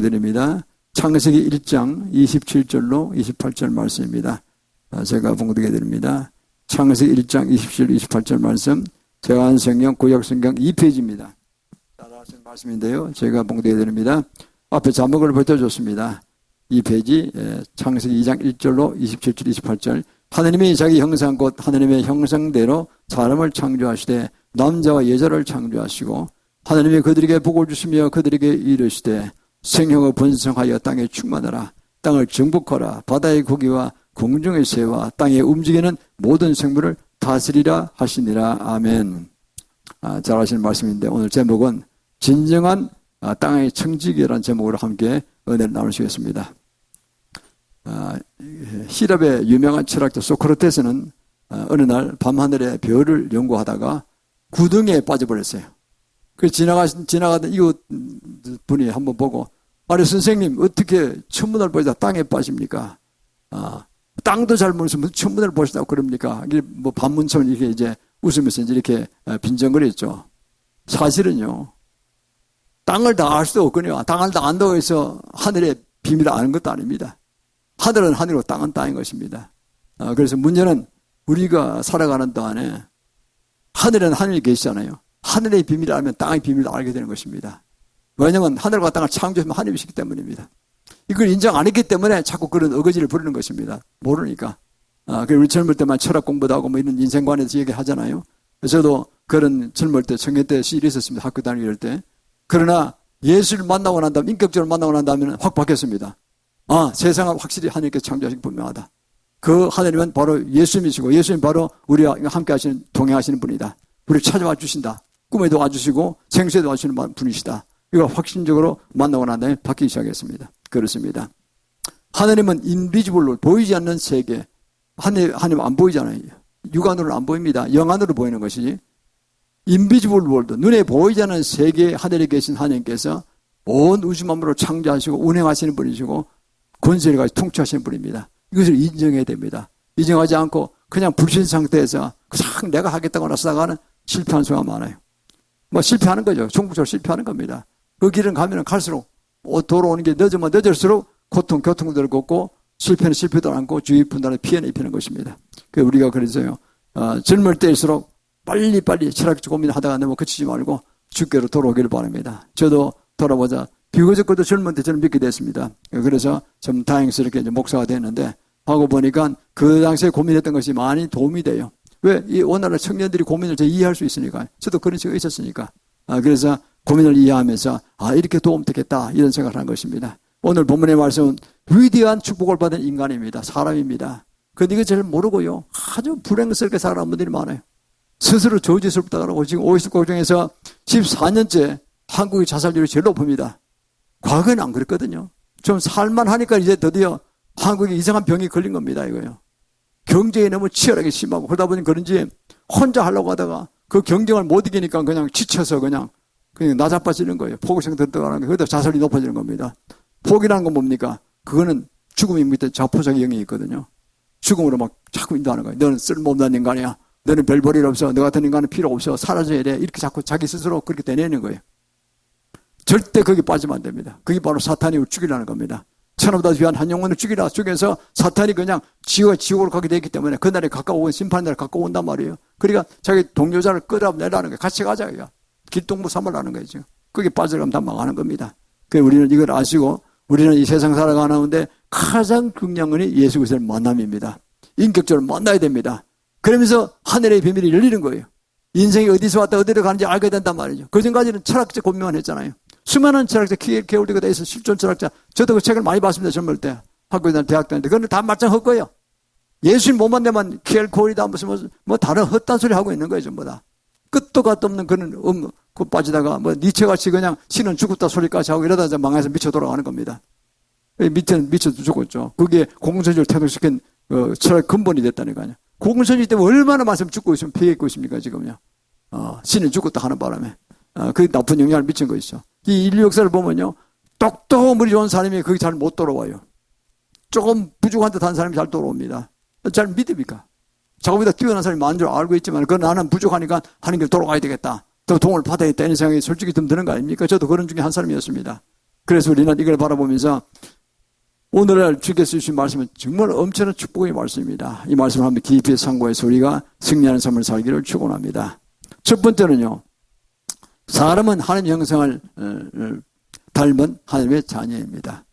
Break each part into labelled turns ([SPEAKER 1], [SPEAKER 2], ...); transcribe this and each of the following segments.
[SPEAKER 1] 드립니다. 창세기 1장 27절로 28절 말씀입니다. 제가 봉독해 드립니다. 창세기 1장 27, 28절 말씀, 제가 한 성경, 구약 성경 2페이지입니다. 따라하시는 말씀인데요. 제가 봉독해 드립니다. 앞에 자막을 붙여줬습니다. 2페이지, 창세기 2장 1절로 27절, 28절. 하나님이 자기 형상 곧 하나님의 형상대로 사람을 창조하시되 남자와 여자를 창조하시고 하나님이 그들에게 복을 주시며 그들에게 이르시되 생형을 번성하여 땅에 충만하라. 땅을 정복하라. 바다의 고기와 공중의 새와 땅에 움직이는 모든 생물을 다스리라 하시니라. 아멘. 잘 아시는 말씀인데 오늘 제목은 진정한 땅의 청지기라는 제목으로 함께 은혜를 나누시겠습니다. 히랍의 유명한 철학자 소크라테스는 어느 날 밤하늘의 별을 연구하다가 구덩이에 빠져버렸어요. 그 지나가던 이웃 분이 한번 보고, 아니 선생님 어떻게 천문을 보시다 땅에 빠집니까? 땅도 잘 모르면서 천문을 보시다고 그럽니까? 이게 뭐 반문처럼 이렇게 이제 웃으면서 이렇게 빈정거렸죠. 사실은요, 땅을 다 알 수도 없거든요. 땅을 다 안다고 해서 하늘의 비밀을 아는 것도 아닙니다. 하늘은 하늘이고 땅은 땅인 것입니다. 그래서 문제는 우리가 살아가는 동안에 하늘은 하늘이 계시잖아요. 하늘의 비밀을 알면 땅의 비밀도 알게 되는 것입니다. 왜냐하면 하늘과 땅을 창조하면 하나님이시기 때문입니다. 이걸 인정 안 했기 때문에 자꾸 그런 어거지를 부르는 것입니다. 모르니까. 그리고 우리 젊을 때만 철학 공부도 하고 뭐 이런 인생관에서 얘기하잖아요. 저도 그런 젊을 때 청년 때 시일이 있었습니다. 학교 다닐 때. 그러나 예수를 만나고 난 다음에, 인격적으로 만나고 난 다음에는 확 바뀌었습니다. 세상은 확실히 하나님께서 창조하신 게 분명하다. 그 하나님은 바로 예수님이시고 예수님 바로 우리와 함께 하시는, 동행하시는 분이다. 우리를 찾아와 주신다. 꿈에도 와주시고 생수에도 와주시는 분이시다. 이거 확신적으로 만나고 난 다음에 바뀌기 시작했습니다. 그렇습니다. 하나님은 인비지블로, 보이지 않는 세계. 하나님 안 보이잖아요. 육안으로는 안 보입니다. 영안으로 보이는 것이지. 인비지블 월드, 눈에 보이지 않는 세계에 하늘에 계신 하나님께서 온 우주 만물을 창조하시고 운행하시는 분이시고 권세를 가지고 통치하시는 분입니다. 이것을 인정해야 됩니다. 인정하지 않고 그냥 불신 상태에서 그냥 내가 하겠다고 나서다가는 실패하는 수가 많아요. 뭐 실패하는 거죠. 종국적으로 실패하는 겁니다. 그 길은 가면 갈수록 돌아오는 게 늦으면 늦을수록 교통들을 걷고 실패는 실패도 않고 주위 분단에 피해는 입히는 것입니다. 우리가 그래서요, 젊을 때일수록 빨리빨리 철학적 고민을 하다가 너무 그치지 말고 주께로 돌아오기를 바랍니다. 저도 돌아보자 비교적 그도 젊은 때 저는 믿게 됐습니다. 그래서 좀 다행스럽게 이제 목사가 됐는데, 하고 보니까 그 당시에 고민했던 것이 많이 도움이 돼요. 왜? 이 오늘날 청년들이 고민을 이해할 수 있으니까. 저도 그런 식으로 있었으니까. 그래서 고민을 이해하면서 이렇게 도움되겠다 이런 생각을 한 것입니다. 오늘 본문의 말씀은 위대한 축복을 받은 인간입니다. 사람입니다. 그런데 이거 잘 모르고요, 아주 불행스럽게 살아가는 분들이 많아요. 스스로 저주스럽다 그러고 지금 오이스 국정에서 14년째 한국의 자살률이 제일 높습니다. 과거에는 안 그랬거든요. 좀 살만하니까 이제 드디어 한국에 이상한 병이 걸린 겁니다. 이거요. 경쟁이 너무 치열하게 심하고 그러다 보니 그런지 혼자 하려고 하다가 그 경쟁을 못 이기니까 그냥 지쳐서 그냥 나자빠지는 거예요. 포기성 들어가는 거. 그러다 자살이 높아지는 겁니다. 포기라는 건 뭡니까? 그거는 죽음이 밑에 자포자기 영역이 있거든요. 죽음으로 막 자꾸 인도하는 거예요. 너는 쓸모없는 인간이야. 너는 별 볼일 없어. 너 같은 인간은 필요 없어. 사라져야 돼. 이렇게 자꾸 자기 스스로 그렇게 되뇌는 거예요. 절대 거기 빠지면 안 됩니다. 그게 바로 사탄이 죽이라는 겁니다. 천하보다 귀한 한 영혼을 죽이라. 죽여서 사탄이 그냥 지옥으로 가게 되기 때문에 그날에 가까워, 심판의 날에 가까워 온단 말이에요. 그러니까 자기 동료자를 끌어내라는 거예요. 같이 가자. 길동무 삼으라는 거죠. 그게 빠져가면 다 망하는 겁니다. 그래서 우리는 이걸 아시고 우리는 이 세상 살아가는데 가장 중요한 것이 예수 그리스도의 만남입니다. 인격적으로 만나야 됩니다. 그러면서 하늘의 비밀이 열리는 거예요. 인생이 어디서 왔다 어디로 가는지 알게 된단 말이죠. 그 전까지는 철학적 고민만 했잖아요. 수많은 철학자, 개울대가 돼 있어 실존 철학자. 저도 그 책을 많이 봤습니다. 젊을 때. 학교 다닐 때, 대학 다닐 때. 그건 다 말짱 헛거예요. 예수님 못 만나면 퀴엘코리다 무슨 뭐 다른 헛단 소리 하고 있는 거예요. 전부 다. 끝도 갓도 없는 그런 그 빠지다가 뭐 니체같이 그냥 신은 죽었다 소리까지 하고 이러다 이제 망해서 미쳐 돌아가는 겁니다. 밑에는 미쳐 죽었죠. 그게 공산주의를 태동시킨 철학 근본이 됐다니까요. 공산주의 때문에 얼마나 말씀 죽고 있으면 피해 있고 있습니까, 지금요. 신은 죽었다 하는 바람에. 그 나쁜 영향을 미친 거 있죠. 이 인류 역사를 보면요, 똑똑하고 머리 좋은 사람이 거기 잘 못 돌아와요. 조금 부족한 듯한 사람이 잘 돌아옵니다. 잘 믿습니까? 자기보다 뛰어난 사람이 많은 줄 알고 있지만, 그건 나는 부족하니까 하는 길 돌아가야 되겠다. 더 도움을 받아야겠다. 이런 생각이 솔직히 좀 드는 거 아닙니까? 저도 그런 중에 한 사람이었습니다. 그래서 우리는 이걸 바라보면서 오늘날 주께서 주신 말씀은 정말 엄청난 축복의 말씀입니다. 이 말씀을 한번 깊이 상고해서 우리가 승리하는 삶을 살기를 축원합니다. 첫 번째는요, 사람은 하나님의 형상을 닮은 하나님의 자녀입니다.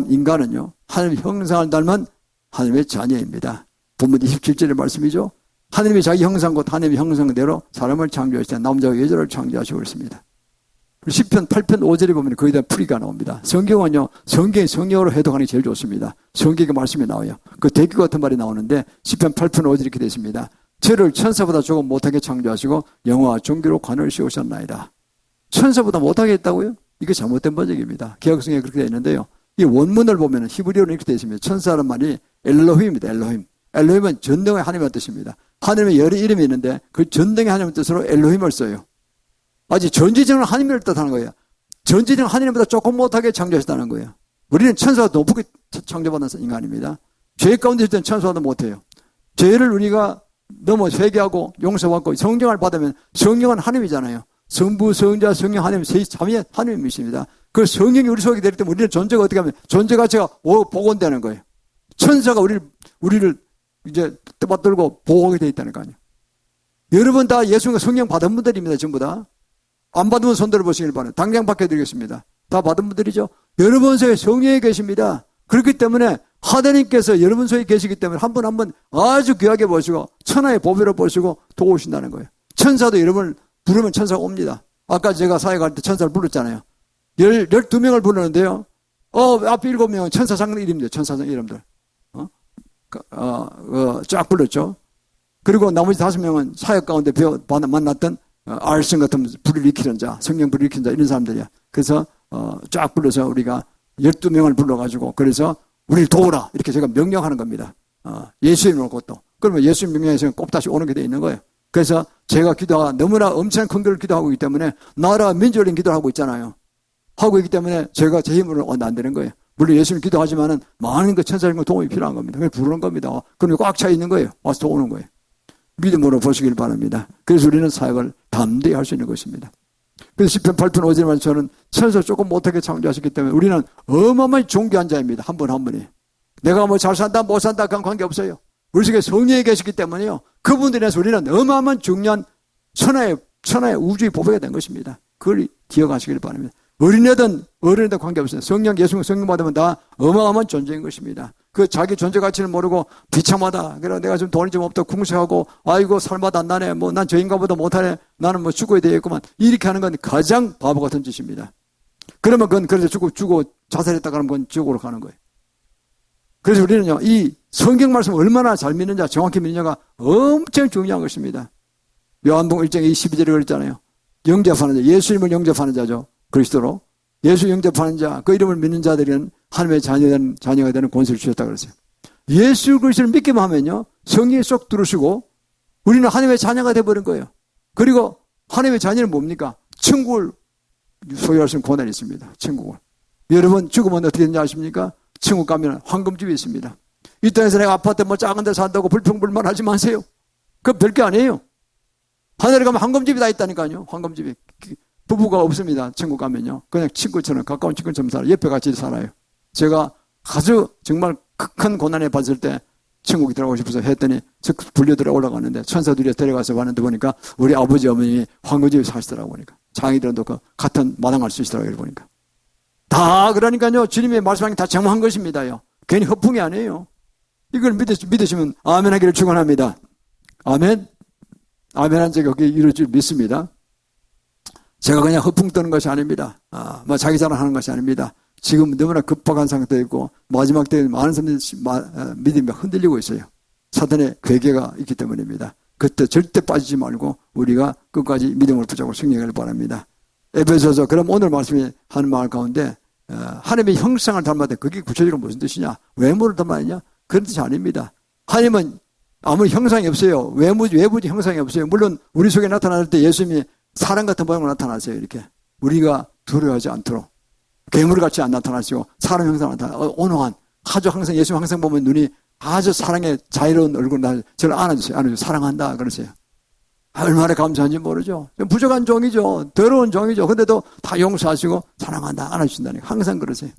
[SPEAKER 1] 인간은요, 하나님의 형상을 닮은 하나님의 자녀입니다. 본문 27절의 말씀이죠. 하나님이 자기 형상 곧 하나님의 형상대로 사람을 창조하실 때 남자와 여자를 창조하시고 그랬습니다. 시편 8편 5절에 보면 거의 다 풀이가 나옵니다. 성경은요, 성경으로 해석하는 게 제일 좋습니다. 성경의 말씀이 나와요. 그 대규 같은 말이 나오는데 시편 8편 5절에 이렇게 되어 있습니다. 저를 천사보다 조금 못하게 창조하시고 영화와 종기로 관을 씌우셨나이다. 천사보다 못하게 했다고요? 이게 잘못된 번역입니다. 개혁성에 그렇게 되어 있는데요. 이 원문을 보면 히브리어로 이렇게 되어 있습니다. 천사라는 말이 엘로힘입니다. 엘로힘은 전능의 하나님의 뜻입니다. 하나님의 여러 이름이 있는데 그 전능의 하나님의 뜻으로 엘로힘을 써요. 아직 전지전능한 하나님을 뜻하는 거예요. 전지전능한 하나님보다 조금 못하게 창조하셨다는 거예요. 우리는 천사가 높게 창조받은 인간입니다. 죄 가운데 있을 때는 천사도 못해요. 죄를 우리가 너무 회개하고 용서받고 성령을 받으면 성령은 하나님이잖아요. 성부, 성자, 성령, 하나님, 세3위 하나님이십니다. 그 성령이 우리 속에 되기 때문에 우리는 존재가 어떻게 하면 존재 가치가 복원되는 거예요. 천사가 우리를 이제 떠받들고 보호하게 되어 있다는 거 아니에요. 여러분 다 예수님과 성령 받은 분들입니다. 전부 다. 안 받으면 손 들어보시길 바랍니다. 당장 받겨드리겠습니다. 다 받은 분들이죠. 여러분 속에 성령이 계십니다. 그렇기 때문에 하나님께서 여러분 속에 계시기 때문에 한 분 한 분 아주 귀하게 보시고 천하의 보배로 보시고 도우신다는 거예요. 천사도 여러분을 부르면 천사가 옵니다. 아까 제가 사회 갈 때 천사를 불렀잖아요. 12명을 부르는데요. 앞에 7명은 천사상 이름들, 천사상 이름들. 쫙 불렀죠. 그리고 나머지 5명은 사역 가운데 만났던 알성 같은 불을 일으키는 자, 성령 불을 일으키는 자, 이런 사람들이야. 그래서 쫙 불러서 우리가 12명을 불러가지고 그래서 우리를 도우라 이렇게 제가 명령하는 겁니다. 예수님을 것도. 그러면 예수님 명령에서 꼭 다시 오는 게 돼 있는 거예요. 그래서 제가 기도가 너무나 엄청난 큰 것을 기도하고 있기 때문에 나라 민족을 위한 기도를 하고 있잖아요. 하고 있기 때문에 제가 제 힘으로는 안 되는 거예요. 물론 예수님 기도하지만은 많은 그 천사적인 도움이 필요한 겁니다. 그래서 부르는 겁니다. 그럼 꽉 차 있는 거예요. 와서 도우는 거예요. 믿음으로 보시길 바랍니다. 그래서 우리는 사역을 담대히 할 수 있는 것입니다. 그래서 시편 8편 5절만 저는 천사 조금 못하게 창조하셨기 때문에 우리는 어마어마한 존귀한 자입니다. 한 분 한 분이. 내가 뭐 잘 산다 못 산다 그건 관계없어요. 우리 속에 성령이 계시기 때문에요. 그분들에서 우리는 어마어마한 중요한 천하의 우주의 보배가 된 것입니다. 그걸 기억하시길 바랍니다. 어린애든 어른애든 관계없어요. 성령 받으면 다 어마어마한 존재인 것입니다. 그 자기 존재 가치를 모르고 비참하다. 그래 내가 좀 돈이 좀 없다 궁색하고 아이고 살맛 안 나네. 뭐 난 저 인간보다 못하네. 나는 뭐 죽어야 되겠구만. 이렇게 하는 건 가장 바보 같은 짓입니다. 그러면 그건 그래서 죽고 자살했다 그러면 그건 지옥으로 가는 거예요. 그래서 우리는요 이 성경 말씀 얼마나 잘 믿느냐 정확히 믿느냐가 엄청 중요한 것입니다. 요한복음 1장 12절에 그랬잖아요. 영접하는 자, 예수님을 영접하는 자죠. 그리스도로. 예수 영접하는 자, 그 이름을 믿는 자들은 하나님의 자녀가 되는 권세를 주셨다 그랬어요. 예수 그리스도를 믿기만 하면요. 성령이 쏙 들으시고 우리는 하나님의 자녀가 되어버린 거예요. 그리고 하나님의 자녀는 뭡니까? 천국을 소유할 수 있는 권한이 있습니다. 천국을. 여러분 죽으면 어떻게 되는지 아십니까? 천국 가면 황금집이 있습니다. 이 땅에서 내가 아파트 뭐 작은 데 산다고 불평불만하지 마세요. 그건 별게 아니에요. 하늘에 가면 황금집이 다 있다니까요. 황금집이. 부부가 없습니다. 천국 가면요. 그냥 친구처럼 가까운 친구처럼 살아요. 옆에 같이 살아요. 제가 아주 정말 큰 고난에 받을 때 천국에 들어가고 싶어서 했더니 불려들어 올라갔는데 천사들이 데려가서 왔는데 보니까 우리 아버지 어머님이 황금집에 사시더라고 보니까. 장이들도 그 같은 마당할 수 있더라고요. 보니까. 다 그러니까요. 주님의 말씀하는 게 다 정확한 것입니다요. 괜히 허풍이 아니에요. 이걸 믿으시면 아멘 하기를 축원합니다. 아멘. 아멘 한 적이 거기에 이룰 줄 믿습니다. 제가 그냥 허풍 떠는 것이 아닙니다. 뭐 자기 자랑하는 것이 아닙니다. 지금 너무나 급박한 상태에 있고 마지막 때에 많은 사람들이 믿음이 흔들리고 있어요. 사탄의 괴계가 있기 때문입니다. 그때 절대 빠지지 말고 우리가 끝까지 믿음을 붙잡고 승리하길 바랍니다. 에베소서 그럼 오늘 말씀이 하는 말 가운데 하나님의 형상을 닮았다. 그게 구체적으로 무슨 뜻이냐? 외모를 닮았냐? 그런 뜻이 아닙니다. 하나님은 아무리 형상이 없어요. 외부지 형상이 없어요. 물론 우리 속에 나타날 때 예수님이 사람 같은 모양으로 나타나세요. 이렇게 우리가 두려워하지 않도록 괴물같이 안 나타나시고 사람 형상으로 나타나 온화한 아주 항상 예수님 항상 보면 눈이 아주 사랑의 자유로운 얼굴로 저를 안아주세요. 사랑한다 그러세요. 얼마나 감사한지 모르죠. 부족한 종이죠. 더러운 종이죠. 근데도 다 용서하시고 사랑한다, 안아주신다니까. 항상 그러세요.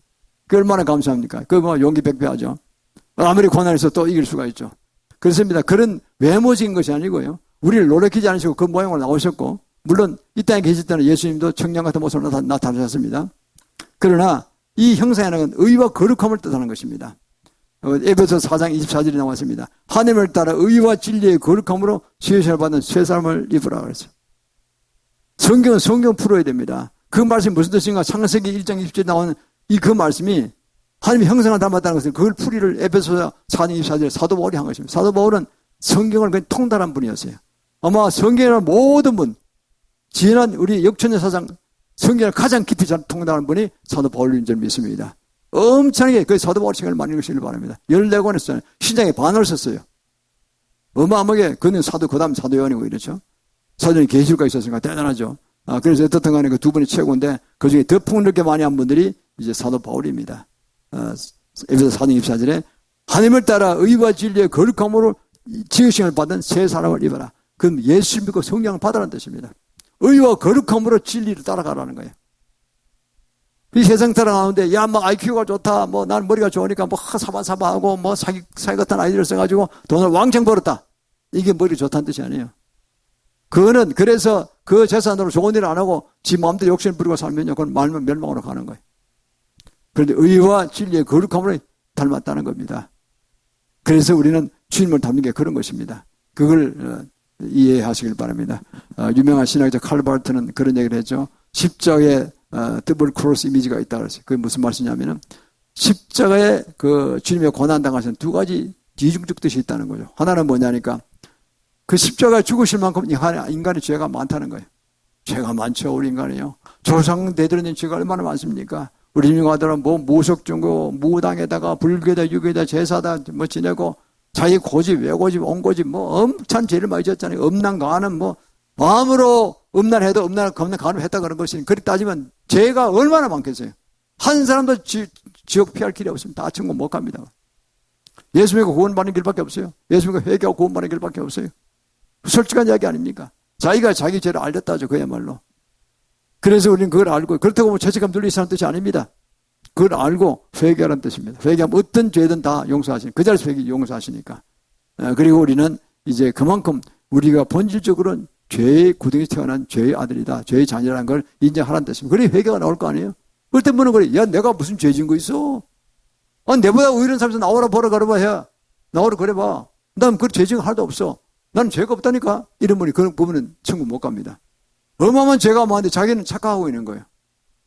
[SPEAKER 1] 그 얼마나 감사합니까? 그 뭐 용기 백배하죠. 아무리 고난에서 또 이길 수가 있죠. 그렇습니다. 그런 외모적인 것이 아니고요. 우리를 노력하지 않으시고 그 모양으로 나오셨고, 물론 이 땅에 계실 때는 예수님도 청년 같은 모습으로 나타나셨습니다. 그러나 이 형상에는 의와 거룩함을 뜻하는 것입니다. 에베소 4장 24절이 나왔습니다. 하나님을 따라 의와 진리의 거룩함으로 지으심을 받는 새 사람을 입으라 그랬어요. 성경 풀어야 됩니다. 그 말씀이 무슨 뜻인가? 창세기 1장 20절에 나오는 그 말씀이 하나님의 형상을 닮았다는 것은 그걸 풀이를 에베소 4장 24절에 사도 바울이 한 것입니다. 사도 바울은 성경을 그냥 통달한 분이었어요. 아마 성경의 모든 분, 지난 우리 역천의 사상 성경을 가장 깊이 잘 통달한 분이 사도 바울인 줄 믿습니다. 엄청나게 그 사도 바울 책을 많이 읽으시길 바랍니다. 14권을 썼어요. 신장에 반을 썼어요. 어마어마하게 그는 사도, 그 다음 사도 요한이고 이렇죠. 사도는 계시록가 있었으니까 대단하죠. 그래서 어떻든 간에 그 두 분이 최고인데 그 중에 더 폭넓게 많이 한 분들이 이제 사도 바울입니다. 에베소 4장 24절에 하나님을 따라 의와 진리의 거룩함으로 지으심을 받은 새 사람을 입어라. 그럼 예수 믿고 성령을 받으라는 뜻입니다. 의와 거룩함으로 진리를 따라가라는 거예요. 이 세상 살아가는데, 야, 막 IQ가 좋다, 뭐, 난 머리가 좋으니까 뭐, 사바사바하고, 뭐, 사기 같은 아이디어를 써가지고 돈을 왕창 벌었다. 이게 머리 좋다는 뜻이 아니에요. 그거는, 그래서 그 재산으로 좋은 일을 안 하고, 지 마음대로 욕심을 부리고 살면요, 그건 말면 멸망으로 가는 거예요. 그런데 의와 진리의 거룩함으로 닮았다는 겁니다. 그래서 우리는 주님을 닮는 게 그런 것입니다. 그걸 이해하시길 바랍니다. 유명한 신학자 칼 바르트는 그런 얘기를 했죠. 십자가에 더블 크로스 이미지가 있다 그랬어요. 그게 무슨 말씀이냐면은 십자가에 그 주님의 고난 당하신 두 가지 이중적 뜻이 있다는 거죠. 하나는 뭐냐니까 그 십자가에 죽으실 만큼 인간의 죄가 많다는 거예요. 죄가 많죠, 우리 인간이요. 조상 대들은 죄가 얼마나 많습니까? 우리 인간들은 뭐 무속중고, 무당에다가 불교다, 유교다, 제사다 뭐 지내고 자기 고집, 외고집, 온고집 뭐 엄청 죄를 많이 졌잖아요. 음란가는 뭐 마음으로 음란해도 음란을 했다 그런 것이 그렇게 따지면 죄가 얼마나 많겠어요. 한 사람도 지옥 피할 길이 없습니다. 다 천국 못 갑니다. 예수 믿고 구원받는 길밖에 없어요. 예수 믿고 회개하고 구원받는 길밖에 없어요. 솔직한 이야기 아닙니까? 자기가 자기 죄를 알렸다죠. 그야말로. 그래서 우리는 그걸 알고 그렇다고 뭐 죄책감 돌리시는 뜻이 아닙니다. 그걸 알고 회개하라는 뜻입니다. 회개하면 어떤 죄든 다 용서하시니까 그 자리에서 용서하시니까. 그리고 우리는 이제 그만큼 우리가 본질적으로는 죄의 구덩이에서 태어난 죄의 아들이다. 죄의 자녀라는 걸 인정하라는 뜻입니다. 그래 회개가 나올 거 아니에요? 그럴 때 뭐는 그래. 야, 내가 무슨 죄 지은 거 있어? 내보다 의로운 사람에서 나오라 보라 그래봐 해. 나오라 그래봐. 난 그 죄 지은 거 하나도 없어. 나는 죄가 없다니까. 이런 분이 그런 부분은 천국 못 갑니다. 어마어마한 죄가 많은데 자기는 착각하고 있는 거예요.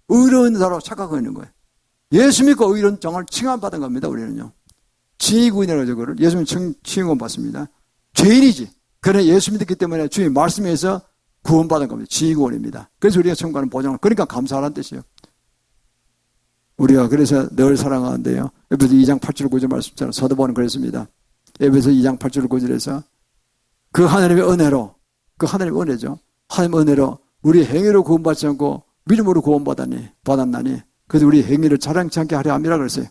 [SPEAKER 1] 의로운 사람으로 착각하고 있는 거예요. 예수 믿고 의로운 정을 칭함받은 겁니다. 우리는요. 칭의구원이라고 하죠. 그걸 예수님 칭의구원 받습니다. 죄인이지. 그러나 예수 믿었기 때문에 주님 말씀에서 구원받은 겁니다. 칭의구원입니다. 그래서 우리가 천국 가는 보장을 그러니까 감사하라는 뜻이에요. 우리가 그래서 늘 사랑하는데요. 에베소 2장 8절 9절 말씀처럼 사도 바울은 그랬습니다. 에베소 2장 8절 9절에서 그 하나님의 은혜로, 그 하나님의 은혜죠. 하나님의 은혜로 우리 행위로 구원받지 않고 믿음으로 받았나니 그래서 우리 행위를 자랑치 않게 하려 함이라 그랬어요.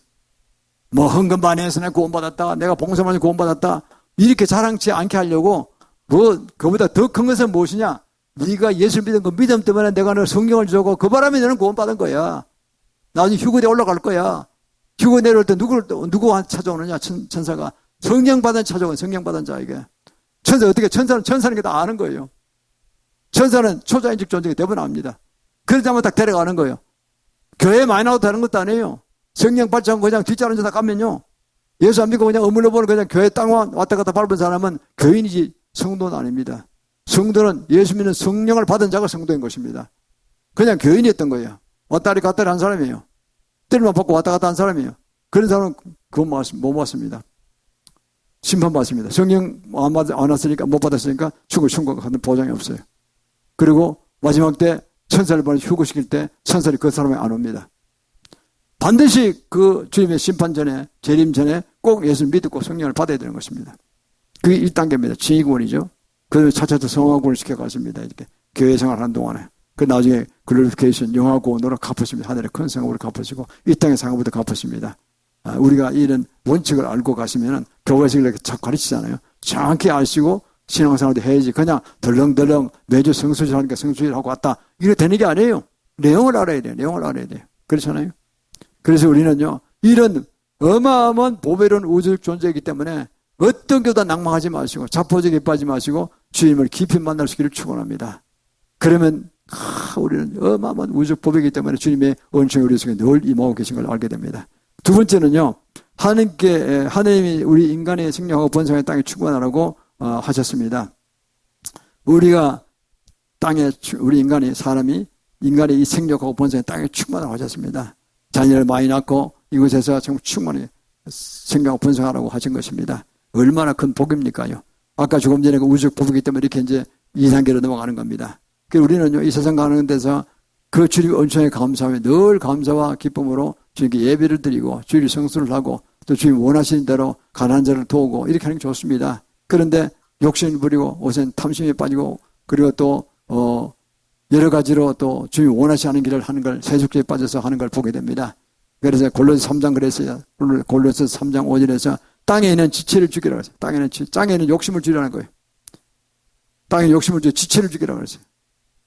[SPEAKER 1] 뭐 헌금 많이 해서 내가 구원받았다, 내가 봉사 많이 구원받았다 이렇게 자랑치 않게 하려고 뭐 그보다 더 큰 것은 무엇이냐? 네가 예수 믿은 그 믿음 때문에 내가 너 성경을 주고 그 바람에 너는 구원받은 거야. 나중에 휴거대에 올라갈 거야. 휴거 내려올 때 누구 찾아오느냐? 천사가 성령 받은 찾아오는 성령 받은 자에게. 천사 어떻게 천사는 게 다 아는 거예요. 천사는 초자인적 존재가 대부분 압니다. 그러자마자 딱 데려가는 거예요. 교회 많이 나와도 되는 것도 아니에요. 성령 받지 않고 그냥 뒷자른 자다 가면요. 예수 안 믿고 그냥 어물러보는 그냥 교회 땅 왔다 갔다 밟은 사람은 교인이지 성도는 아닙니다. 성도는 예수 믿는 성령을 받은 자가 성도인 것입니다. 그냥 교인이었던 거예요. 왔다리 갔다리 한 사람이에요. 때리만 받고 왔다 갔다 한 사람이에요. 그런 사람은 그건 못 받습니다. 심판받습니다. 성령 안 왔으니까 못 받았으니까 천국 가는 보장이 없어요. 그리고 마지막 때 천사를 보내 휴거시킬 때 천사들이 그 사람에 안 옵니다. 반드시 그 주님의 심판 전에 재림 전에 꼭 예수를 믿고 성령을 받아야 되는 것입니다. 그게 1단계입니다. 칭의구원이죠. 그래서 차차차 성화구원을 시켜갔습니다. 이렇게 교회 생활하는 동안에. 그 나중에 글로리피케이션 영화구원으로 갚으십니다. 하늘의 큰 상업으로 갚으시고 이 땅의 상업부터 갚으십니다. 우리가 이런 원칙을 알고 가시면은 교회에서 이렇게 자꾸 가르치잖아요. 정확히 아시고 신앙생활도 해야지. 그냥 덜렁덜렁 매주 성수질 하니까 성수질 하고 왔다. 이게 되는 게 아니에요. 내용을 알아야 돼요. 내용을 알아야 돼요. 그렇잖아요. 그래서 우리는요, 이런 어마어마한 보배로운 우주적 존재이기 때문에 어떤 교도 낭망하지 마시고 자포자기에 빠지지 마시고 주님을 깊이 만날 수 있기를 축원합니다. 그러면 우리는 어마어마한 우주적 보배이기 때문에 주님의 은총이 우리 속에 늘 임하고 계신 걸 알게 됩니다. 두 번째는요, 하나님이 우리 인간의 생명하고 번성의 땅에 충만하라고 하셨습니다. 우리가 우리 사람이 인간의 이 생력하고 번성의 땅에 충만하라고 하셨습니다. 자녀를 많이 낳고 이곳에서 정말 충만히 생명하고 번성하라고 하신 것입니다. 얼마나 큰 복입니까요? 아까 조금 전에 그 우주적 복이기 때문에 이렇게 이제 2단계로 넘어가는 겁니다. 그래서 우리는요, 이 세상 가는 데서 그 주님의 은총에 감사하며 늘 감사와 기쁨으로 주님께 예배를 드리고 주일 성수를 하고 또 주님 원하시는 대로 가난한 자를 도우고 이렇게 하는 게 좋습니다. 그런데 욕심을 부리고 우선 탐심에 빠지고 그리고 또 여러 가지로 또 주님 원하시는 길을 하는 걸 세속주의에 빠져서 하는 걸 보게 됩니다. 그래서 골로새 3장 그랬어요. 골로새 3장 5절에서 땅에 있는 지체를 죽이라고 했어요. 땅에 있는 욕심을 죽이라는 거예요. 땅에 욕심을 죽여 지체를 죽이라고 했어요.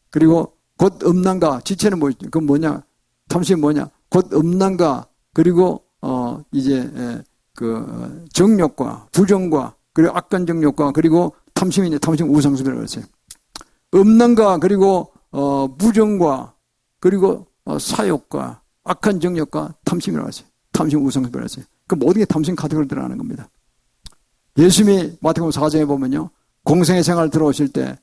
[SPEAKER 1] 그리고 곧 음란과 지체는 그건 뭐냐? 탐심이 뭐냐? 곧 음란과 그리고 정욕과 부정과 그리고 악한 정욕과 그리고 탐심이 탐심 우상숭배라고 했어요. 음란과 그리고 부정과 그리고 사욕과 악한 정욕과 탐심이라고 했어요. 탐심 우상숭배라고 했어요. 그 모든 게 탐심 카테고리로 들어가는 겁니다. 예수님이 마태복음 4장에 보면요, 공생의 생활 들어오실 때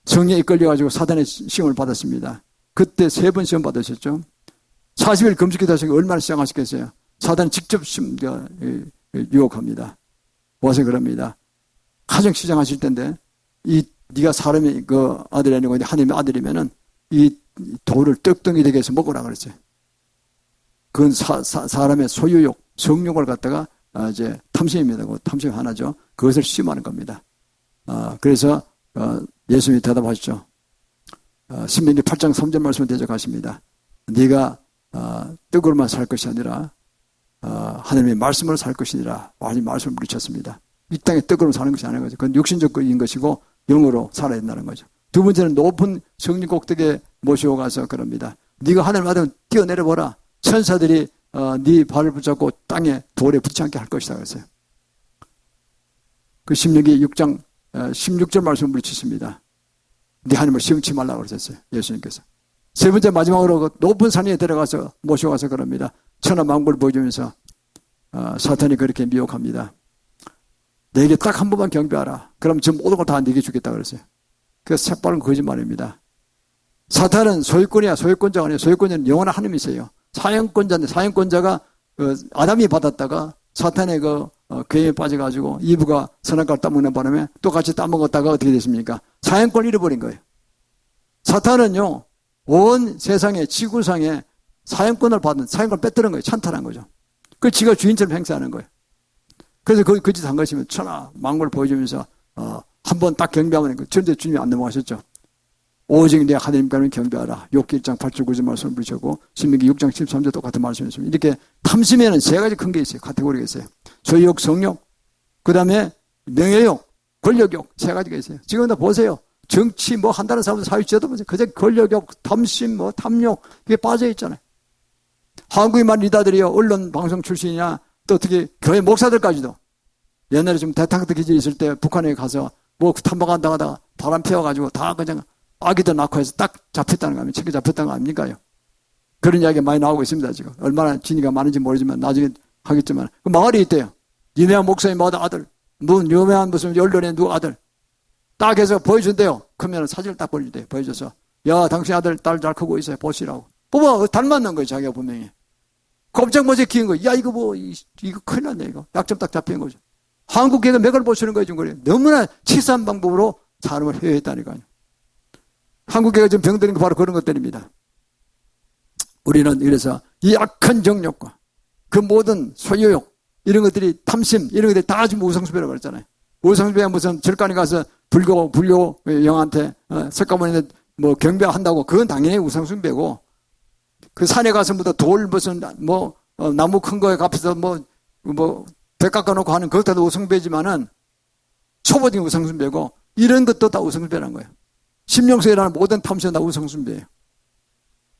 [SPEAKER 1] 성령에 이끌려가지고 사단의 시험을 받았습니다. 그때 3번 시험 받으셨죠. 40일 금식기도 하시고 얼마나 시장하셨겠어요. 사단이 직접 유혹합니다. 와서 그럽니다. 가정 시장하실 텐데 네가 사람의 그 아들이 아니고 하나님의 아들이면은 이 돌을 떡덩이 되게 해서 먹으라 그랬어요. 그건 사람의 소유욕, 성욕을 갖다가 이제 탐심입니다. 탐심 하나죠. 그것을 시험하는 겁니다. 그래서 예수님이 대답하시죠. 신명기 8장 3절 말씀을 대적하십니다. 네가 떡으로만 살 것이 아니라 하나님의 말씀으로 살 것이니라. 하나님 말씀을 물리쳤습니다. 이 땅에 떡으로 사는 것이 아닌 거죠. 그건 육신적인 것이고 영으로 살아야 된다는 거죠. 두 번째는 높은 성령 꼭대기에 모시고 가서 그럽니다. 네가 하나님 아들은 뛰어내려보라. 천사들이 네 발을 붙잡고 땅에 돌에 붙지 않게 할 것이다 그랬어요. 그 신명기 6장 16절 말씀을 물리치십니다. 네 하나님을 시험치 말라고 그러셨어요. 예수님께서. 세 번째 마지막으로 그 높은 산 위에 데려가서 모시고 가서 그럽니다. 천하 만국을 보여주면서 사탄이 그렇게 미혹합니다. 내게 딱 한 번만 경배하라. 그럼 저 모든 걸 다 내게 주겠다 그랬어요. 그 새빨간 거짓말입니다. 사탄은 소유권이야. 소유권자가 아니에요. 소유권자는 영원한 하나님이세요. 사형권자인데 사형권자가 아담이 받았다가 사탄의 괴에 빠져가지고 이브가 선악과를 따먹는 바람에 또 같이 따먹었다가 어떻게 됐습니까? 사형권을 잃어버린 거예요. 사탄은요, 온 세상에 지구상에 사형권을 뺏드는 거예요. 찬탈한 거죠. 그 지가 주인처럼 행세하는 거예요. 그래서 그 짓 한 것이면 천하 만국을 보여주면서 한 번 딱 경배하면 절대 주님이 안 넘어가셨죠. 오직 내 하나님께는 경배하라. 욥기 1장 8절 9절 말씀을 부르셨고 신명기 6장 13절 똑같은 말씀이었습니다. 이렇게 탐심에는 3가지 큰 게 있어요. 카테고리가 있어요. 소유욕, 성욕, 그 다음에 명예욕, 권력욕 3가지가 있어요. 지금 다 보세요. 정치 한다는 사람들 사회 지어도 보세요. 그저 권력욕, 탐심, 탐욕 이게 빠져 있잖아요. 한국의 말 리더들이요. 언론 방송 출신이나 또 어떻게 교회 목사들까지도 옛날에 좀 대탕트 기질이 있을 때 북한에 가서 탐방한다 하다가 바람 피워가지고 다 그냥 아기도 낳고 해서 딱 잡혔다는 거 아닙니까? 책에 잡혔다는 거 아닙니까요? 그런 이야기가 많이 나오고 있습니다, 지금. 얼마나 진위가 많은지 모르지만 나중에 하겠지만. 그 마을이 있대요. 유명한 목사님 아들, 유명한 무슨 언론에 누구 아들. 딱 해서 보여준대요. 그러면 사진을 딱 보여준대요. 보여줘서. 야, 당신 아들, 딸 잘 크고 있어요. 보시라고. 닮았는 거예요, 자기가 분명히. 꼼짝 못해 키운 거예요. 야, 이거 이거 큰일 났네, 이거. 약점 딱 잡힌 거죠. 한국계가 맥을 보시는 거예요, 지금. 그래요. 너무나 치사한 방법으로 사람을 회유했다니까요. 한국계가 지금 병드는 게 바로 그런 것들입니다. 우리는 이래서 이 악한 정욕과 그 모든 소유욕, 이런 것들이 탐심, 이런 것들이 다 지금 우상숭배라고 그랬잖아요. 우상숭배가 무슨 절간에 가서 불교 영한테 석가모니한테 경배한다고 그건 당연히 우상숭배고 그 산에 가서 돌 나무 큰 거에 값에서 배 깎아놓고 하는 그것도 우상숭배지만은 초보적인 우상숭배고 이런 것도 다 우상숭배라는 거예요. 심령속이라는 모든 탐심은 다 우상숭배예요.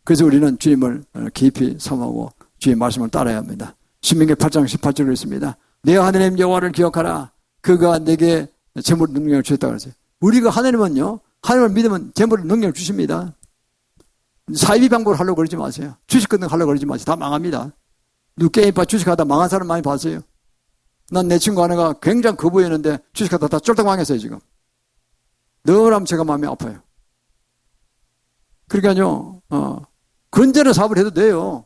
[SPEAKER 1] 그래서 우리는 주님을 깊이 사모하고 주의 말씀을 따라야 합니다. 신명기 8장 18절로 있습니다. 내 하나님 여호와를 기억하라. 그가 내게 재물 능력을 주셨다고 그랬어요. 우리가 하나님은요, 하나님을 믿으면 재물 능력을 주십니다. 사이비 방법을 하려고 그러지 마세요. 주식 같은 거 하려고 그러지 마세요. 다 망합니다. 누구 게임파 주식하다 망한 사람 많이 봤어요. 난 내 친구 하나가 굉장히 거부했는데 주식하다 다 쫄딱 망했어요, 지금. 너무나 제가 마음이 아파요. 그러니까요, 건전한 사업을 해도 돼요.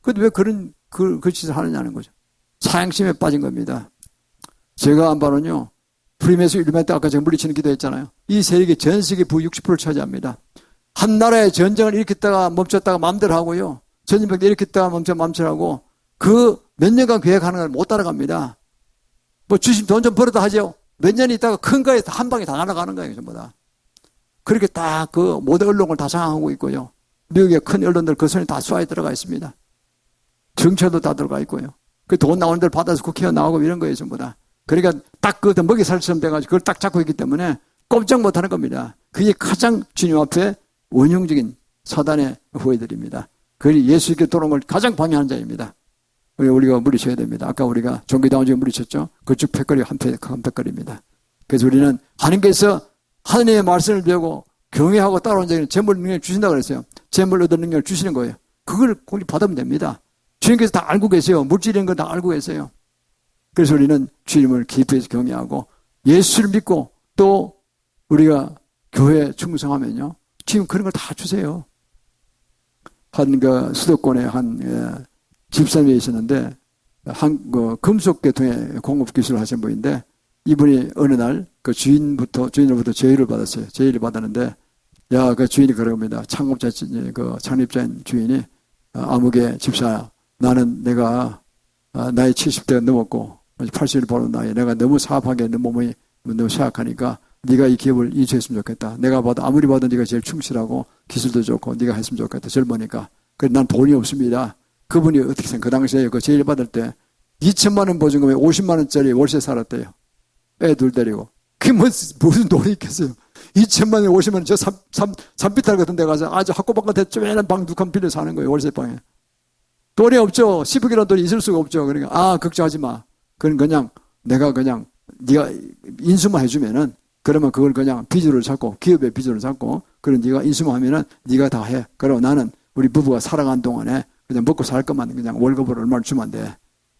[SPEAKER 1] 근데 왜 그 짓을 하느냐는 거죠. 사양심에 빠진 겁니다. 제가 한 바는요, 프리메스 일루미나티 아까 제가 물리치는 기도했잖아요. 이 세력이 전 세계 부 60%를 차지합니다. 한 나라의 전쟁을 일으켰다가 멈췄다가 마음대로 하고요. 전쟁병 일으켰다가 멈춰하고 그 몇 년간 계획하는 걸 못 따라갑니다. 뭐 주식 돈 좀 벌어다 하죠. 몇 년 있다가 큰 거에 한 방에 다 날아가는 거예요, 전부 다. 그렇게 딱 그 모든 언론을 다 장악하고 있고요. 미국의 큰 언론들 그 손에 다 쏘아 들어가 있습니다. 정치도 다 들어가 있고요. 그 돈 나오는 데를 받아서 국회의원 나오고 이런 거예요, 전부 다. 그러니까 딱 그 먹이 살처럼 돼가지고 그걸 딱 잡고 있기 때문에 꼼짝 못 하는 겁니다. 그게 가장 주님 앞에 원형적인 사단의 후예들입니다. 그들이 예수께 돌아온 걸 가장 방해하는 자입니다. 우리가 물리쳐야 됩니다. 아까 우리가 종교다운 중에 물리쳤죠. 그쪽 패거리 한 패거리입니다. 그래서 우리는 하나님께서 하나님의 말씀을 배우고 경외하고 따라온 자에게는 재물 능력을 주신다고 그랬어요. 재물 얻는 능력을 주시는 거예요. 그걸 꼭 받으면 됩니다. 주님께서 다 알고 계세요. 물질인 건 다 알고 계세요. 그래서 우리는 주님을 깊이 경외하고 예수를 믿고 또 우리가 교회에 충성하면요. 지금 그런 걸 다 주세요. 한 수도권에 한 집사님이 있었는데 금속계통의 공업 기술을 하신 분인데 이분이 어느 날 그 주인으로부터 제의를 받았어요. 제의를 받았는데 그 주인이 그럽니다. 창립자인 주인이 아무개 집사 나는 내가 나이 70대가 넘었고 80을 보는 나이 내가 너무 사업하게 내 몸이 너무 쇠약하니까 네가 이 기업을 인수했으면 좋겠다. 내가 봐도 아무리 봐도 네가 제일 충실하고 기술도 좋고 네가 했으면 좋겠다. 젊으니까. 그래서 난 돈이 없습니다. 그분이 어떻게 생각해? 그 당시에 그 제일 받을 때 2천만 원 보증금에 50만 원짜리 월세 살았대요. 애 둘 데리고. 그게 무슨 돈이 있겠어요. 2천만 원에 50만 원 저 산비탈 같은 데 가서 아주 학고방 같은 쪼매난 방 두 칸 빌려 사는 거예요. 월세방에. 돈이 없죠. 10억이라는 돈이 있을 수가 없죠. 그러니까 걱정하지 마. 그건 그냥 내가 그냥 네가 인수만 해주면은 그러면 그걸 그냥 빚으로 잡고 기업의 빚으로 잡고 그런 네가 인수만 하면은 네가 다 해. 그리고 나는 우리 부부가 살아간 동안에 그냥 먹고 살 것만 그냥 월급을 얼마를 주면 돼.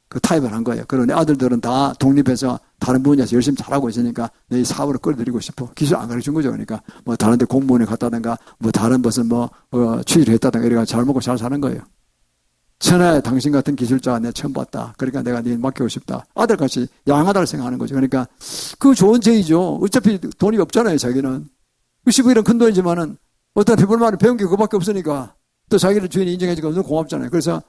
[SPEAKER 1] 그 타입을 한 거예요. 그런데 아들들은 다 독립해서 다른 분야에서 열심히 잘하고 있으니까 내 사업으로 끌어들이고 싶어. 기술 안 가르친 거죠. 그러니까 뭐 다른 데 공무원에 갔다든가 뭐 다른 무슨 취직을 했다든가 이래가 잘 먹고 잘 사는 거예요. 천하에 당신 같은 기술자가 내가 처음 봤다. 그러니까 내가 네 맡기고 싶다. 아들같이 양하다를 생각하는 거죠. 그러니까 그 좋은 제의죠. 어차피 돈이 없잖아요. 자기는. 10억이란 큰 돈이지만은 어차피 얼마나 배운 게 그거밖에 없으니까 또 자기를 주인이 인정해주니까 너무 고맙잖아요. 그래서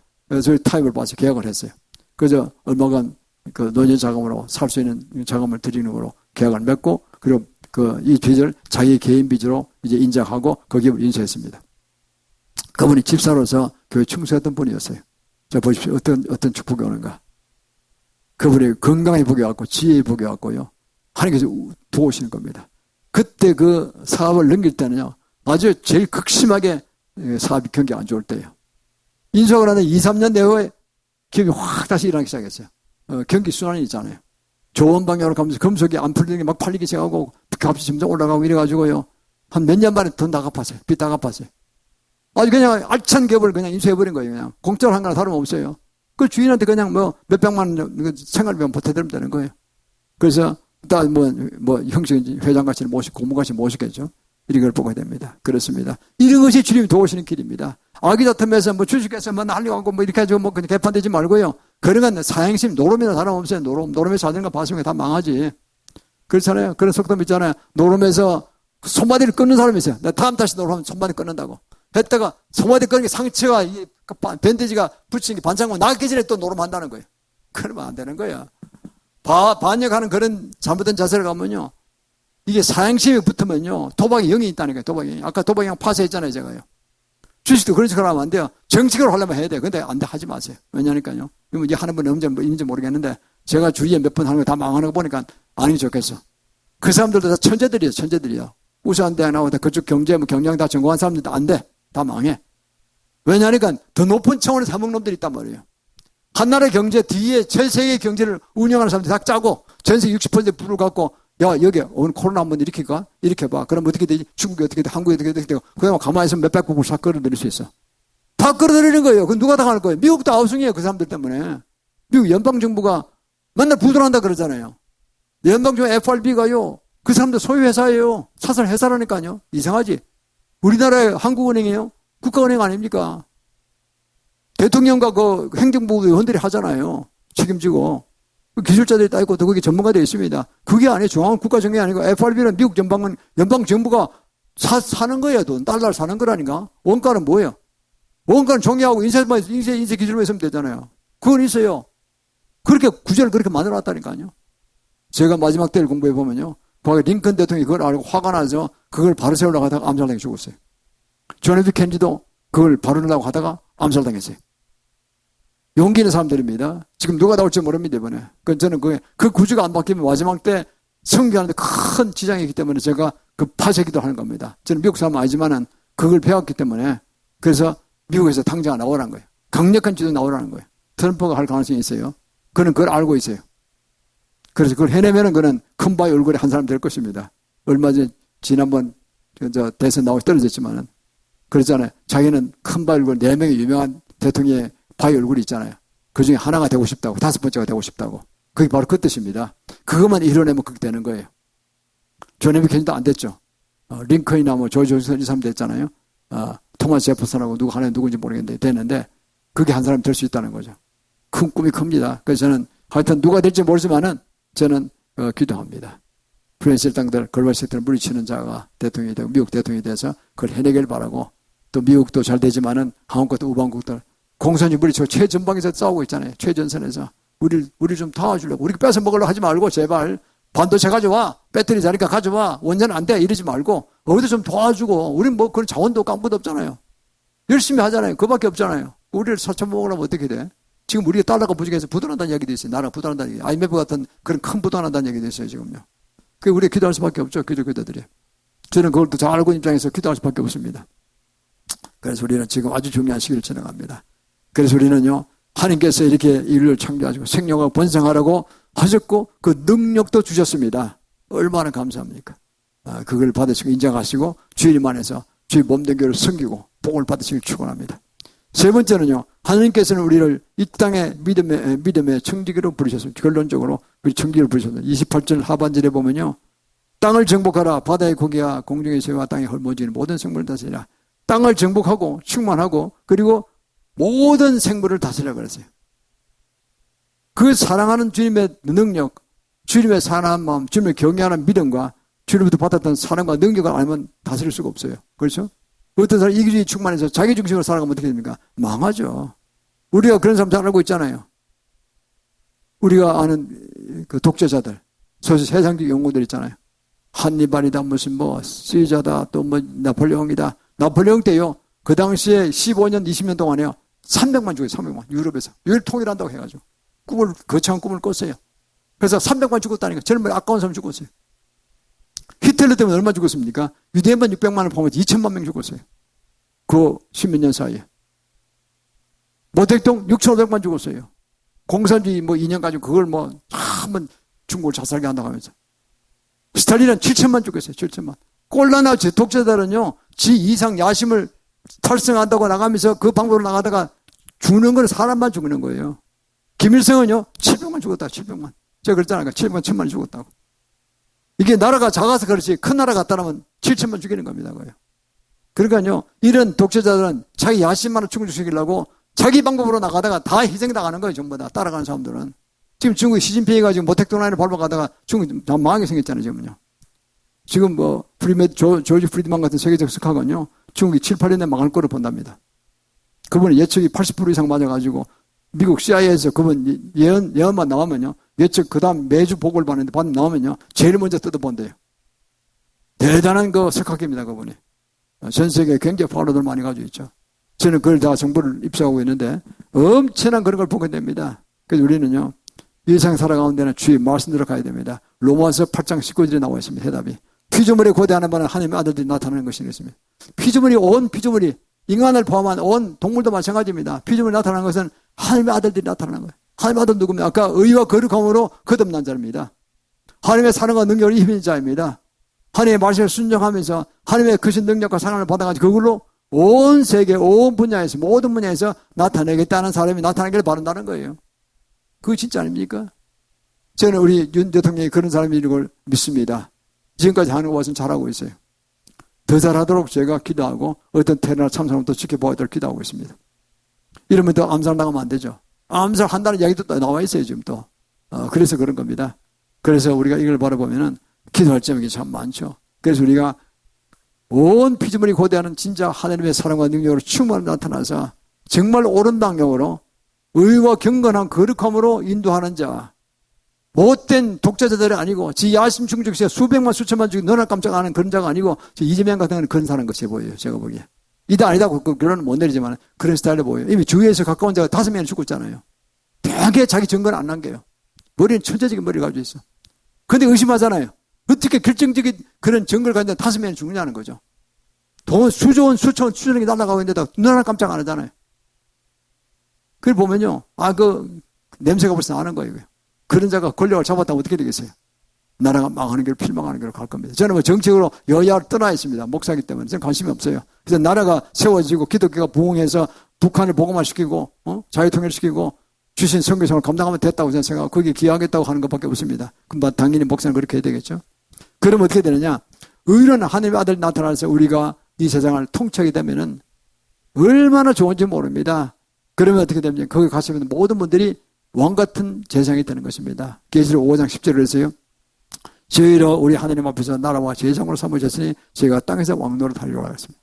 [SPEAKER 1] 저희 타입을 봐서 계약을 했어요. 그래서 얼마간 그 노년 자금으로 살 수 있는 자금을 드리는 거로 계약을 맺고 그리고 이 빚을 자기 개인 빚으로 이제 인정하고 그 기업을 인수했습니다. 그분이 집사로서 교회 충성했던 분이었어요. 자 보십시오. 어떤 축복이 오는가. 그분이 건강히 복이 왔고 지혜에 복이 왔고요. 하나님께서 도우시는 겁니다. 그때 그 사업을 넘길 때는요. 아주 제일 극심하게 사업이 경기가 안 좋을 때예요. 인수하고 나서 2, 3년 내후에 기업이 확 다시 일어나기 시작했어요. 경기 순환이 있잖아요. 좋은 방향으로 가면서 금속이 안 풀리는 게 막 팔리기 시작하고 값이 점점 올라가고 이래가지고요. 한 몇 년 만에 돈 다 갚았어요. 빚 다 갚았어요. 아주 그냥 알찬 기업을 그냥 인수해버린 거예요. 그냥 공짜로 한 거나 다름없어요. 그 주인한테 그냥 몇백만 원 생활비만 보태드리면 되는 거예요. 그래서 일단 형식 회장같이 모시고 고문같이 모시겠죠. 이런 걸 보게 됩니다. 그렇습니다. 이런 것이 주님이 도우시는 길입니다. 아기다툼에서 주식에서 날려가고 이렇게 해가지고 그냥 개판되지 말고요. 그런 건 사행심, 노름이나 다름없어요. 노름에서 하는 거 봤으면 다 망하지. 그렇잖아요. 그런 속담 있잖아요. 노름에서 손바디를 끊는 사람이 있어요. 다음 다시 노름하면 손바디 끊는다고. 했다가 손바디 끊는 게 상처가 밴드지가 붙이는 게 반창고 나기 전에 또 노름한다는 거예요. 그러면 안 되는 거야. 반역하는 그런 잘못된 자세를 가면요. 이게 사행심이 붙으면요. 도박이 영이 있다는 거예요. 도박이. 아까 도박이 형 파쇄했잖아요. 제가요. 주식도 그런 식으로 하면 안 돼요. 정식으로 하려면 해야 돼요. 근데 안 돼. 하지 마세요. 왜냐니까요. 이거 하는 분이 언제 있는지 모르겠는데 제가 주위에 몇 번 하는 거 다 망하는 거 보니까 아닌 게 좋겠어. 그 사람들도 다 천재들이에요, 천재들이야. 우수한대 나오다 그쪽 경제, 경영 다 전공한 사람들도 안 돼. 다 망해. 왜냐하니까 더 높은 차원에서 해먹는 놈들이 있단 말이에요. 한 나라의 경제 뒤에 전 세계의 경제를 운영하는 사람들이 다 짜고 전 세계 60% 불을 갖고 야 여기 오늘 코로나 한번 일으킬까? 일으켜봐. 그럼 어떻게 되지? 중국이 어떻게 돼? 한국이 어떻게 돼? 그냥 가만히 있으면 몇백국을 싹 끌어들일 수 있어. 다 끌어들이는 거예요. 그건 누가 당할 거예요? 미국도 아우성이에요. 그 사람들 때문에. 미국 연방정부가 맨날 부도난다 그러잖아요. 연방정부 FRB가요. 그 사람들 소유회사예요. 사설 회사라니까요. 이상하지? 우리나라의 한국은행이에요. 국가은행 아닙니까? 대통령과 그 행정부 의원들이 하잖아요. 책임지고. 기술자들이 다 있고 또 거기 전문가들이 있습니다. 그게 아니에요. 중앙은 국가정이 아니고 FRB는 미국 연방정부가 사는 거예요. 돈. 달러를 사는 거라니까. 원가는 뭐예요? 원가는 종이하고 인쇄 기술만 있으면 되잖아요. 그건 있어요. 그렇게 구조를 그렇게 만들어 놨다니까요. 제가 마지막 때를 공부해 보면요. 거기 링컨 대통령이 그걸 알고 화가 나서 그걸 바로 세우려고 하다가 암살당해 죽었어요. 존 F 켄지도 그걸 바르려고 하다가 암살당했어요. 용기 있는 사람들입니다. 지금 누가 나올지 모릅니다, 이번에. 저는 그 구조가 안 바뀌면 마지막 때 선교하는데 큰 지장이 있기 때문에 제가 그 파쇄기도 하는 겁니다. 저는 미국 사람 아니지만은 그걸 배웠기 때문에 그래서 미국에서 당장 나오라는 거예요. 강력한 지도 나오라는 거예요. 트럼프가 할 가능성이 있어요. 그는 그걸 알고 있어요. 그래서 그걸 해내면은 그는 큰 바위 얼굴에 한 사람 될 것입니다. 얼마 전에 지난번 대선 나오고 떨어졌지만은 그랬잖아요. 자기는 큰 바위 얼굴 4명의 유명한 대통령의 바위 얼굴이 있잖아요. 그 중에 하나가 되고 싶다고, 5번째가 되고 싶다고. 그게 바로 그 뜻입니다. 그것만 이뤄내면 그렇게 되는 거예요. 존 F 켄지도 안 됐죠. 링컨이나 조지 워싱턴 이 사람 됐잖아요. 토마스 제퍼슨하고 누구 하나 누구인지 모르겠는데 됐는데 그게 한 사람이 될 수 있다는 거죠. 큰 꿈이 큽니다. 그래서 저는 하여튼 누가 될지 모르지만은 저는 기도합니다. 프랜스 일당들, 글로벌 세트를 물리치는 자가 대통령이 되고 미국 대통령이 돼서 그걸 해내길 바라고 또 미국도 잘 되지만은 한국도 우방국들 공산주의 물리치고 최전방에서 싸우고 있잖아요. 최전선에서. 우리 좀 도와주려고. 우리 뺏어 먹으려고 하지 말고 제발 반도체 가져와. 배터리 자니까 가져와. 원전 안 돼. 이러지 말고 어디도 좀 도와주고. 우린 뭐 그런 자원도 없고 아무것도 없잖아요. 열심히 하잖아요. 그밖에 없잖아요. 우리를 사쳐먹으려면 어떻게 돼? 지금 우리가 달러가 부족해서 부도난다는 얘기도 있어요. 나라가 부도난다는 얘기. IMF 같은 그런 큰 부도난다는 얘기도 있어요. 지금요. 그게 우리가 기도할 수밖에 없죠. 기도들이. 저는 그걸 또 잘 알고 있는 입장에서 기도할 수밖에 없습니다. 그래서 우리는 지금 아주 중요한 시기를 지나갑니다. 그래서 우리는요. 하나님께서 이렇게 인류를 창조하시고 생명을 번성하라고 하셨고 그 능력도 주셨습니다. 얼마나 감사합니까? 그걸 받으시고 인정하시고 주님 안에서 주의 몸된 교회를 섬기고 복을 받으시길 축원합니다. 세 번째는요. 하나님께서는 우리를 이 땅의 믿음의 청지기로 부르셨습니다. 결론적으로 우리 청지기로 부르셨습니다. 28절 하반절에 보면요. 땅을 정복하라. 바다의 고기와 공중의 새와 땅에 헐모지는 모든 생물을 다스리라. 땅을 정복하고 충만하고 그리고 모든 생물을 다스리라 그랬어요. 그 사랑하는 주님의 능력, 주님의 사랑하는 마음, 주님의 경외하는 믿음과 주님부터 받았던 사랑과 능력을 알면 다스릴 수가 없어요. 그렇죠? 어떤 사람이 이기주의 충만해서 자기 중심으로 살아가면 어떻게 됩니까? 망하죠. 우리가 그런 사람 잘 알고 있잖아요. 우리가 아는 그 독재자들, 소위 세상적 용어들 있잖아요. 한니발이다, 무슨 시자다, 또 나폴레옹이다. 나폴레옹 때요. 그 당시에 15년, 20년 동안에요. 300만 죽어요, 300만. 유럽에서. 유럽 통일한다고 해가지고. 거창한 꿈을 꿨어요. 그래서 300만 죽었다니까. 젊은 아까운 사람 죽었어요. 히틀러 때문에 얼마 죽었습니까? 유대인만 600만을 포함해서 2천만 명 죽었어요. 그 10몇 년 사이에. 모택동 6,500만 죽었어요. 공산주의 2년 가지고 그걸 한번 중국을 자살하게 한다고 하면서. 스탈린은 7천만 죽었어요. 7천만. 꼴라나 독재자들은요. 지 이상 야심을 탈승한다고 나가면서 그 방법으로 나가다가 죽는 건 사람만 죽는 거예요. 김일성은요. 700만 죽었다. 700만. 제가 그랬잖아요. 700만, 1000만이 죽었다고. 이게 나라가 작아서 그렇지 큰 나라 같다면 7천만 죽이는 겁니다. 그러니까요. 이런 독재자들은 자기 야심만을 충족시키려고 자기 방법으로 나가다가 다 희생당하는 거예요. 전부 다 따라가는 사람들은. 지금 중국 시진핑이가 지금 모택동 라인을 밟아가다가 중국 다 망하게 생겼잖아요. 지금요. 지금 조지 프리드만 같은 세계적 스카건요. 중국이 7, 8년에 망할 거로 본답니다. 그분은 예측이 80% 이상 맞아가지고 미국 CIA에서 그분 예언만 나오면요. 예측 그 다음 매주 보고를 받는데 나오면요. 제일 먼저 뜯어본대요. 대단한 석학입니다. 그분이. 전 세계에 굉장히 팔로들 많이 가지고 있죠. 저는 그걸 다 정보를 입수하고 있는데 엄청난 그런 걸 보게 됩니다. 그래서 우리는요. 일상살아 가운데는 주의 말씀대로 가야 됩니다. 로마서 8장 19절에 나와 있습니다. 해답이. 피조물에 고대하는 바는 하나님의 아들들이 나타나는 것이 있습니다. 피조물이 온 피조물이 인간을 포함한 온 동물도 마찬가지입니다. 피조물이 나타나는 것은 하나님의 아들들이 나타나는 거예요. 하나님의 아들 누굽니까? 아까 의와 거룩함으로 거듭난 자입니다. 하나님의 사랑과 능력을 입힌 자입니다. 하나님의 말씀에 순종하면서 하나님의 크신 능력과 사랑을 받아가지고 그걸로 온 세계, 온 분야에서, 모든 분야에서 나타내겠다는 사람이 나타나기를 바란다는 거예요. 그거 진짜 아닙니까? 저는 우리 윤 대통령이 그런 사람인 걸 믿습니다. 지금까지 하는 것은 잘하고 있어요. 더 잘하도록 제가 기도하고 어떤 테러나 참사람도 지켜보도록 기도하고 있습니다. 이러면 더 암살당하면 안 되죠. 암살한다는 이야기도 또 나와 있어요, 지금 또. 그래서 그런 겁니다. 그래서 우리가 이걸 바라보면은 기도할 점이 참 많죠. 그래서 우리가 온 피조물이 고대하는 진짜 하나님의 사랑과 능력으로 충만히 나타나서 정말 옳은 방향으로 의와 경건한 거룩함으로 인도하는 자, 못된 독재자들이 아니고 지 야심 충족시에 수백만 수천만 죽이 너나 깜짝 안 하는 그런 자가 아니고 이재명 같은 건 그런 사람 것이 보여요. 제가 보기에. 이다 아니다 그 결론은 못 내리지만 그런 스타일로 보여요. 이미 주위에서 가까운 자가 5명이 죽고 있잖아요. 되게 자기 증거는 안 남겨요. 머리는 천재적인 머리를 가지고 있어. 근데 의심하잖아요. 어떻게 결정적인 그런 증거를 가지고 5명이 죽느냐는 거죠. 돈 수조 원, 수천 원, 수천억이 날아가고 있는데도 너나 깜짝 안 하잖아요. 그걸 보면요. 그 냄새가 벌써 나는 거예요. 그런 자가 권력을 잡았다면 어떻게 되겠어요? 나라가 망하는 길로 필망하는 길로 갈 겁니다. 저는 뭐 정책으로 여야를 떠나 있습니다. 목사이기 때문에 저는 관심이 없어요. 그래서 나라가 세워지고 기독교가 부흥해서 북한을 복음화시키고 자유통일시키고 주신 선교성을 감당하면 됐다고 저는 생각하고 거기에 기여하겠다고 하는 것밖에 없습니다. 그럼 당연히 목사는 그렇게 해야 되겠죠. 그러면 어떻게 되느냐? 의로운 하나님의 아들이 나타나서 우리가 이 세상을 통치하게 되면은 얼마나 좋은지 모릅니다. 그러면 어떻게 됩니까? 거기 가시면 모든 분들이 왕 같은 재상이 되는 것입니다. 계시록 5장 10절을 해서요. 저희로 우리 하나님 앞에서 나라와 재상으로 삼으셨으니 저희가 땅에서 왕노릇 하려고 하였습니다.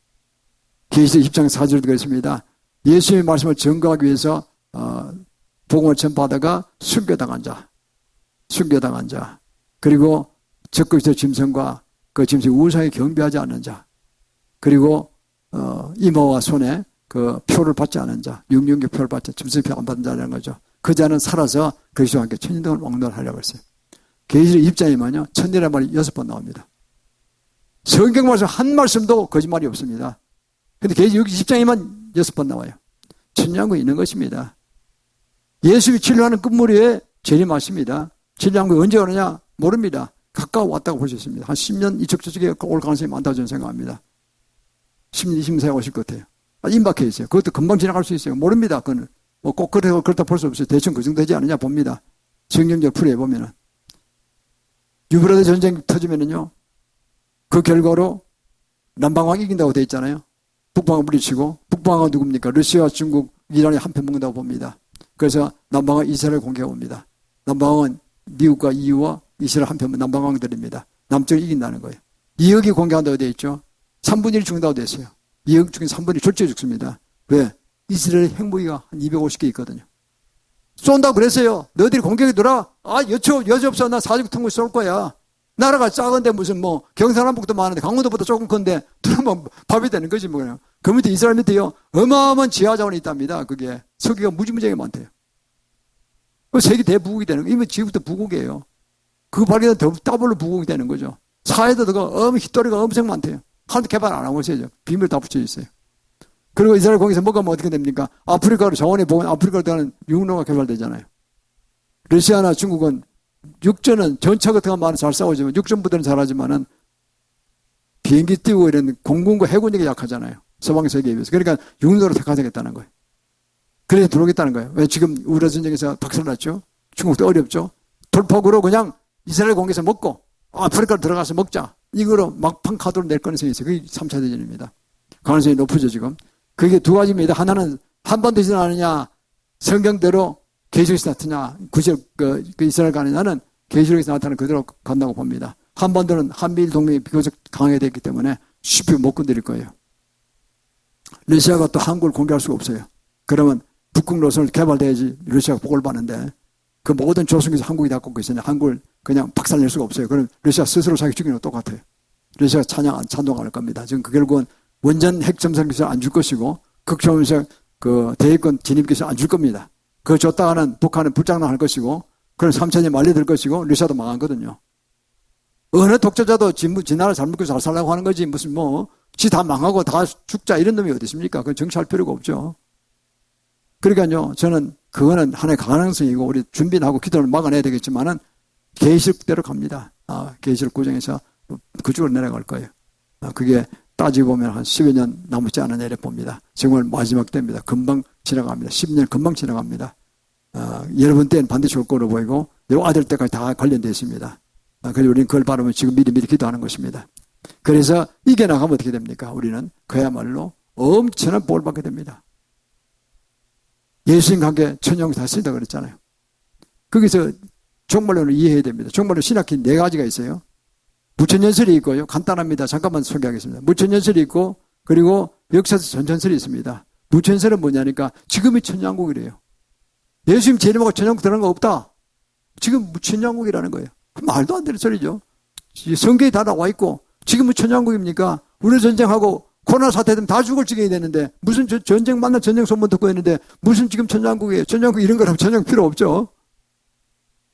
[SPEAKER 1] 계시록 10장 4절도 그랬습니다. 예수님의 말씀을 증거하기 위해서 복음을 전파하다가 순교당한 자 그리고 적극적 짐승과 그 짐승 우상에 경배하지 않는 자 그리고 이마와 손에 그 표를 받지 않은 자 육륜교 표를 받지 짐승표 안 받은 자라는 거죠. 그 자는 살아서 그리스도와 함께 천년동안 왕노릇하려고 했어요. 계시록 2장이면요. 천년이라는 말이 6번 나옵니다. 성경 말씀 한 말씀도 거짓말이 없습니다. 근데 계시록 10장에만 6번 나와요. 천년왕국이 있는 것입니다. 예수님이 진료하는 끝무리에 재림하십니다. 진료왕국이 언제 오느냐 모릅니다. 가까워 왔다고 볼 수 있습니다. 한 10년 이쪽저쪽에 올 가능성이 많다고 저는 생각합니다. 10년, 20년 오실 것 같아요. 임박해 있어요. 그것도 금방 지나갈 수 있어요. 모릅니다. 그거는. 뭐 꼭 그렇다 볼 수 없어요. 대충 그 정도 되지 않느냐 봅니다. 성경적 풀이해보면은. 유브라데 전쟁 터지면은요, 그 결과로 남방왕이 이긴다고 돼 있잖아요. 북방을 물리치고, 북방은 누굽니까? 러시아와 중국, 이란이 한편 먹는다고 봅니다. 그래서 남방은 이스라엘 공격해 옵니다. 남방은 미국과 EU와 이스라엘 한편 남방왕들입니다. 남쪽이 이긴다는 거예요. 2억이 공격한다고 돼 있죠. 3분의 1 죽는다고 돼 있어요. 2억 중에 3분의 1 절제 죽습니다. 왜? 이스라엘 핵무기가 한 250개 있거든요. 쏜다고 그랬어요. 너희들이 공격해더라. 여지없어. 나 사직통을 쏠 거야. 나라가 작은데 무슨 경상남북도 많은데 강원도보다 조금 큰데 들어오면 밥이 되는 거지 뭐 그냥. 그 밑에 이스라엘 밑에요. 어마어마한 지하자원이 있답니다. 그게. 석유가 무지무지하게 많대요. 그 세계 대부국이 되는 거예요. 이미 지금부터 부국이에요. 그 발견은 더블로 부국이 되는 거죠. 사회도 깃도리가 엄청 많대요. 하나도 개발 안 하고 있어요. 비밀 다 붙여 있어요. 그리고 이스라엘 거기서 먹으면 어떻게 됩니까? 아프리카로 정원에 보면 아프리카로 들어가는 육로가 개발되잖아요. 러시아나 중국은 육전은 전차 같은 거 많이 잘 싸우지만 육전 부대는 잘하지만은 비행기 띄우고 이런 공군과 해군력이 약하잖아요. 서방 세계에 비해서. 그러니까 육로로 택하겠다는 거예요. 그래서 들어오겠다는 거예요. 왜 지금 우라 전쟁에서 박살났죠? 중국도 어렵죠? 돌파구로 그냥 이스라엘 공격해서 먹고 아프리카로 들어가서 먹자. 이거로 막판 카드로 낼 가능성이 있어요. 그게 3차 대전입니다. 가능성이 높으죠, 지금. 그게 두 가지입니다. 하나는 한반도에서 나느냐, 성경대로 계시록에서 나타나냐, 그 이스라엘 가느냐, 나는 계시록에서 나타나는 그대로 간다고 봅니다. 한반도는 한미일 동맹이 비교적 강해됐기 때문에 쉽게 못 건드릴 거예요. 러시아가 또 한국을 공격할 수가 없어요. 그러면 북극 노선을 개발돼야지 러시아가 복을 받는데 그 모든 조선에서 한국이 다 꽂고 있으니 한국을 그냥 박살낼 수가 없어요. 그럼 러시아 스스로 자기 죽이는 거 똑같아요. 러시아가 찬동할 겁니다. 지금 그 결국은 원전 핵점선 기술 안 줄 것이고 극초음속 그 대입권 진입 기술 안 줄 겁니다. 그거 줬다가는 북한은 불장난할 것이고 그럼 3천이 말려들 것이고 러시아도 망하거든요. 어느 독재자도 지 나라 잘 먹고 잘 살라고 하는 거지 무슨 지 다 망하고 다 죽자 이런 놈이 어디 있습니까? 그건 정치할 필요가 없죠. 그러니까요, 저는 그거는 하나의 가능성이고 우리 준비는 하고 기도를 막아내야 되겠지만은 계시록대로 갑니다. 계시록 구정에서 그쪽으로 내려갈 거예요. 그게 따지고 보면 한 10여 년 남지 않은 일에 봅니다. 정말 마지막 때입니다. 금방 지나갑니다. 10년 금방 지나갑니다. 여러분 때는 반드시 올 거로 보이고 요 아들 때까지 다 관련되어 있습니다. 그래서 우리는 그걸 바라면 지금 미리 기도하는 것입니다. 그래서 이겨나가면 어떻게 됩니까? 우리는 그야말로 엄청난 복을 받게 됩니다. 예수님과 함께 천영 다 쓴다 그랬잖아요. 거기서 종말론을 이해해야 됩니다. 종말론 신학기 4가지가 있어요. 무천년설이 있고요. 간단합니다. 잠깐만 소개하겠습니다. 무천년설이 있고 그리고 역사에서 전천설이 있습니다. 무천년설은 뭐냐니까 지금이 천년왕국이래요. 예수님 재림하고 천년왕국 들어간 거 없다. 지금 천년왕국이라는 거예요. 말도 안 되는 소리죠. 성경에 다 나와 있고 지금은 천년왕국입니까? 우리 전쟁하고 코로나 사태 되면 다 죽을 지경이 되는데 무슨 전쟁 만나 전쟁 소문 듣고 있는데 무슨 지금 천년왕국이에요. 천년왕국 이런 거라면 천년 필요 없죠.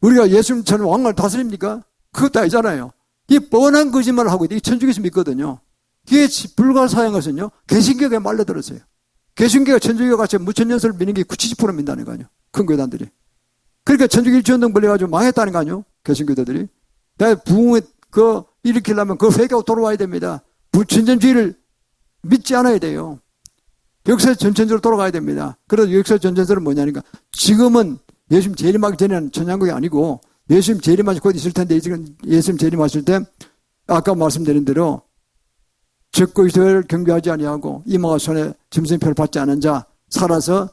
[SPEAKER 1] 우리가 예수님처럼 왕을 다스립니까? 그것도 아니잖아요. 이 뻔한 거짓말을 하고 있다. 이 천주교에서 믿거든요. 이게 불가사의한 것은요. 개신교에 말려들었어요. 개신교가 천주교 같이 무천년설을 믿는 게 70% 믿다는 거 아니에요. 큰 교단들이. 그러니까 천주교 일주운동 벌려가지고 망했다는 거 아니에요. 개신교도들이. 부흥을 일으키려면 그걸 회개하고 돌아와야 됩니다. 무천년주의를 믿지 않아야 돼요. 역사 전천적으로 돌아가야 됩니다. 그래서 역사 전천적은 뭐냐니까 지금은 예수님 재림하기 전에는 천년왕국이 아니고 예수님 재림하실 곧 있을 텐데 지금 예수님 재림하실 때 아까 말씀드린 대로 적고 이스라엘 경배하지 아니하고 이마와 손에 짐승표를 받지 않은 자 살아서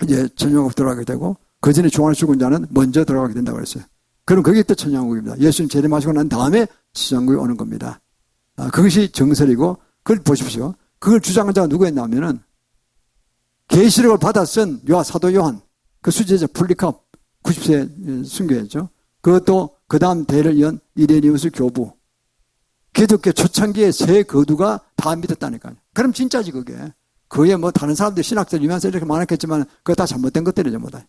[SPEAKER 1] 이제 천년왕국 들어가게 되고 그 전에 중환에 죽은 자는 먼저 들어가게 된다고 그랬어요. 그럼 그게 또 천년왕국입니다. 예수님 재림하시고 난 다음에 천년왕국이 오는 겁니다. 그것이 정설이고 그걸 보십시오. 그걸 주장한 자가 누구였냐면은 계시록을 받아 쓴 사도 요한 그 수제자 풀리캅 90세 순교했죠. 그것도 그 다음 대를 이은 이레니우스 교부 기독교 초창기의 세 거두가 다 믿었다니까요. 그럼 진짜지 그게. 그게 뭐 다른 사람들 신학들 유명한 이렇게 많았겠지만 그거 다 잘못된 것들이죠 뭐 다.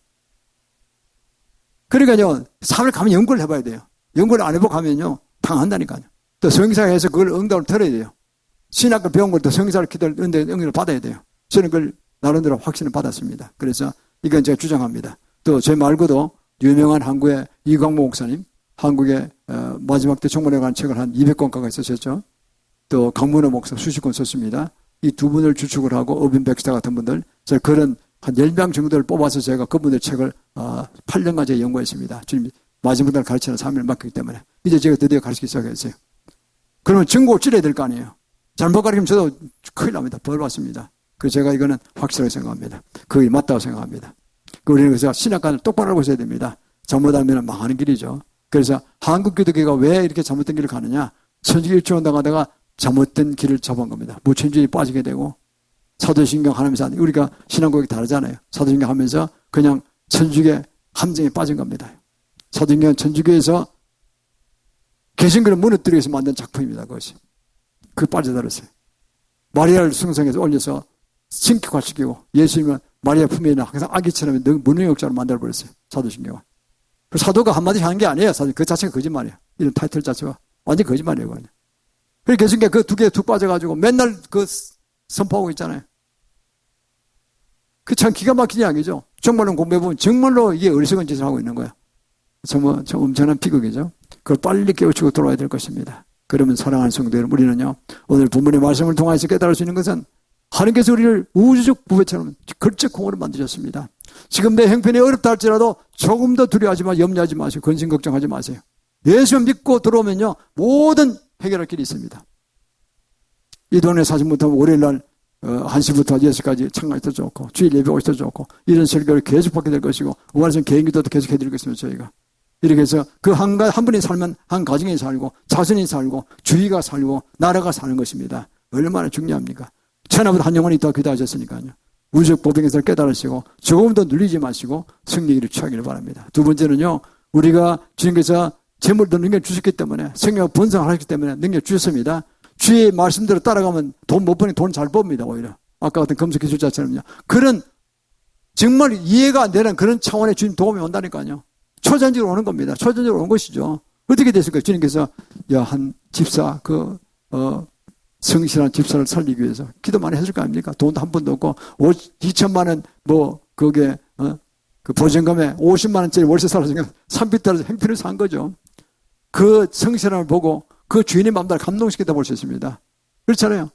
[SPEAKER 1] 그러니까요 사회를 가면 연구를 해봐야 돼요. 연구를 안 해보고 가면요 당한다니까요. 또 성경사에서 그걸 응답을 들어야 돼요. 신학을 배운 걸 또 성경사를 기도를 응답을 받아야 돼요. 저는 그걸 나름대로 확신을 받았습니다. 그래서 이건 제가 주장합니다. 또 제 말고도 유명한 한국의 이광모 목사님, 한국의 마지막 때 종말에 관한 책을 한 200권 가까이 쓰셨죠. 또 강문호 목사 수십 권 썼습니다. 이 두 분을 주축을 하고 어빈 백스타 같은 분들, 제가 그런 한 10명 정도를 뽑아서 제가 그분들 책을 8년간 제가 연구했습니다. 주님 마지막날 가르치는 3일 맡기기 때문에 이제 제가 드디어 가르치기 시작했어요. 그러면 증거를 찔러야 될 거 아니에요. 잘못 가르치면 저도 큰일 납니다. 벌 받습니다. 그래서 제가 이거는 확실하게 생각합니다. 그게 맞다고 생각합니다. 우리는 그래서 신학관을 똑바로 하고 있어야 됩니다. 잘못하면 망하는 길이죠. 그래서 한국 기독교가 왜 이렇게 잘못된 길을 가느냐? 천주교 일주운동하다가 잘못된 길을 잡은 겁니다. 무천주의에 빠지게 되고 사도신경 하면서 우리가 신앙고백이 다르잖아요. 사도신경 하면서 그냥 천주교의 함정에 빠진 겁니다. 사도신경은 천주교에서 개신교를 무너뜨리기 위해서 만든 작품입니다. 그것이. 그 빠져들었어요. 마리아를 숭상해서 올려서 신격화시키고 예수님은 마리아 품에 있는 항상 아기처럼 무능력자로 만들어버렸어요. 사도신경은. 사도가 한마디 하는 게 아니에요. 사도 그 자체가 거짓말이에요. 이런 타이틀 자체가 완전 거짓말이에요. 그냥. 그래서 개신교 그 두 개에 툭 빠져가지고 맨날 그 선포하고 있잖아요. 그 참 기가 막힌 이야기죠. 정말로 공부해보면 정말로 이게 어리석은 짓을 하고 있는 거예요. 정말 엄청난 비극이죠. 그걸 빨리 깨우치고 돌아야 될 것입니다. 그러면 사랑하는 성도 여러분, 우리는요, 오늘 부모님의 말씀을 통해서 깨달을 수 있는 것은 하나님께서 우리를 우주적 부배처럼 걸적 공으로 만드셨습니다. 지금 내 형편이 어렵다 할지라도 조금 더 두려워하지 마, 염려하지 마시고 근심 걱정하지 마세요. 예수 믿고 들어오면요, 모든 해결할 길이 있습니다. 이 동네 사진부터 월요일날 1시부터 6시까지 참가해도 좋고 주일 예배 오셔도 좋고 이런 설교를 계속 받게 될 것이고 우한선 개인기도도 계속 해드리겠습니다. 저희가 이렇게 해서 그 한 분이 살면 한 가정이 살고 자손이 살고 주위가 살고 나라가 사는 것입니다. 얼마나 중요합니까? 천하보다 한 영혼이 더 기도하셨으니까요. 우주적 보병에서 깨달으시고 조금 더 눌리지 마시고 승리를 취하기를 바랍니다. 두 번째는요, 우리가 주님께서 재물도 능력 주셨기 때문에 성령 번성하셨기 때문에 능력 주셨습니다. 주의 말씀대로 따라가면 돈 못 버니 돈 잘 법니다. 오히려 아까 같은 검색 기술자처럼요. 그런 정말 이해가 안 되는 그런 차원의 주님 도움이 온다니까요. 초전적으로 오는 겁니다. 초전적으로 온 것이죠. 어떻게 됐을까요? 주님께서 한 집사 성실한 집사를 살리기 위해서 기도 많이 했을 거 아닙니까? 돈도 한 푼도 없고 2천만 원 그게 그 보증금에 50만 원짜리 월세 살았으니까 3피터에서 행편을 산 거죠. 그 성실함을 보고 그 주인의 마음대로 감동시켰다 볼 수 있습니다. 그렇잖아요.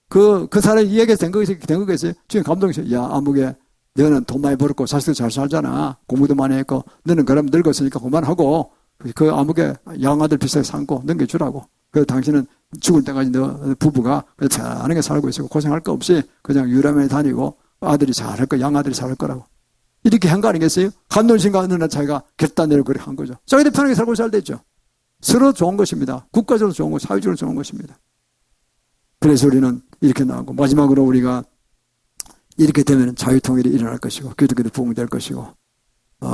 [SPEAKER 1] 그 사람이 이야기가 된 거겠어요. 주인 감동시켜. 야, 아무개 너는 돈 많이 벌었고 자식도 잘 살잖아. 공부도 많이 했고 너는 그럼 늙었으니까 그만하고 그 아무개 양아들 비싸게 삼고 넘겨주라고. 그래서 당신은 죽을 때까지 너 부부가 편안하게 살고 있고 고생할 거 없이 그냥 유람에 다니고 아들이 잘할 거, 양아들이 잘할 거라고. 이렇게 한 거 아니겠어요? 감동신가 어느 날 자기가 결단내로 그렇게 한 거죠. 자기들 편하게 살고 잘 됐죠. 서로 좋은 것입니다. 국가적으로 좋은 것, 사회적으로 좋은 것입니다. 그래서 우리는 이렇게 나오고 마지막으로 우리가 이렇게 되면 자유통일이 일어날 것이고 기독교도 부흥될 것이고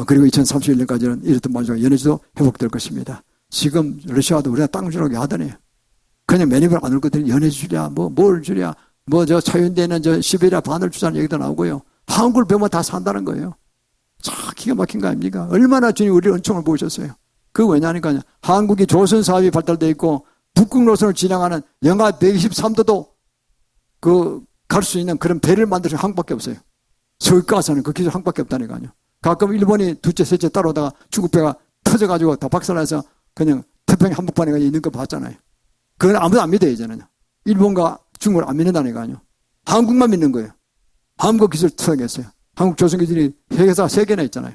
[SPEAKER 1] 그리고 2031년까지는 이랬던 마지막 연해주도 회복될 것입니다. 지금 러시아도 우리가 땅 주라고 하더니 그냥 매니을 안 올 것들이 연해주 주랴 뭘 주랴 저 차윤대는 저 시베리아 반을 주자는 얘기도 나오고요. 한국을 배우면 다 산다는 거예요. 참 기가 막힌 거 아닙니까? 얼마나 주님 우리 은총을 보셨어요. 그거 왜냐니까요. 한국이 조선 사업이 발달되어 있고 북극 노선을 지나가는 영하 123도도 갈 수 있는 그런 배를 만드는 한국밖에 없어요. 서울 가서는 그 기술 한국밖에 없다니까요. 가끔 일본이 둘째, 셋째 따라오다가 중국 배가 터져가지고 다 박살나서 그냥 태평양 한복판에 있는 거 봤잖아요. 그건 아무도 안 믿어요, 이제는. 일본과 중국을 안 믿는다니까요. 한국만 믿는 거예요. 한국 기술 투자했어요. 한국 조선기술이 회사 3개나 있잖아요.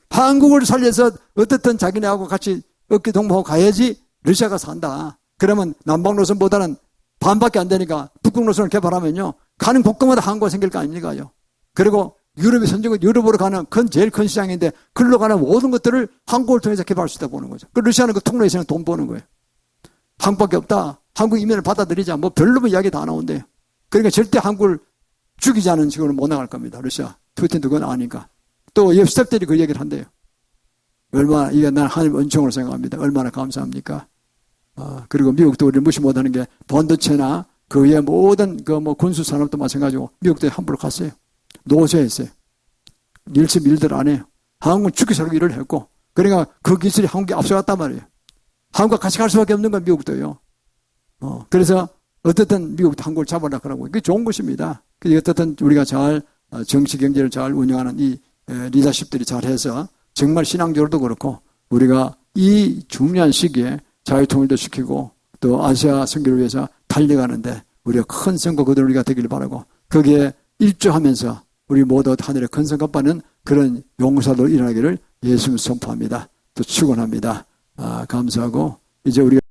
[SPEAKER 1] 한국을 살려서 어떻든 자기네하고 같이 어깨 동무하고 가야지 러시아가 산다. 그러면 남방 노선보다는 반밖에 안 되니까 북극 노선을 개발하면요. 가는 곳곳마다 한국가 생길 거 아닙니까요? 그리고 유럽의 선진국, 유럽으로 가는 제일 큰 시장인데 글로 가는 모든 것들을 한국을 통해서 개발할 수 있다 보는 거죠. 그 러시아는 그 통로에서는 돈 버는 거예요. 한국밖에 없다. 한국 이면을 받아들이자. 별로 이야기 다 나온대요. 그러니까 절대 한국을 죽이지 않은 식으로 못 나갈 겁니다. 러시아. 푸틴도 그건 아니까. 또 옆 스태프들이 그 얘기를 한대요. 얼마나, 이게 난 하나님 은총으로 생각합니다. 얼마나 감사합니까? 그리고 미국도 우리를 무시 못하는 게 반도체나 그 외에 모든 군수 산업도 마찬가지고 미국도 함부로 갔어요. 노쇠했어요. 열심히 일들 안 해요. 한국은 죽기 살고 일을 했고 그러니까 그 기술이 한국에 앞서갔단 말이에요. 한국과 같이 갈 수밖에 없는 건 미국도요. 그래서 어떻든 미국도 한국을 잡아라 그러고 그게 좋은 것입니다. 어떻든 우리가 잘 정치 경제를 잘 운영하는 이 리더십들이 잘해서 정말 신앙적으로도 그렇고 우리가 이 중요한 시기에 자유통일도 시키고 또 아시아 선교를 위해서 달려가는데 우리가 큰 성과 거둔 우리가 되기를 바라고 거기에 일조하면서 우리 모두 하늘의 큰 성과 받는 그런 용사도 일어나기를 예수님 선포합니다. 또 축원합니다. 감사하고 이제 우리가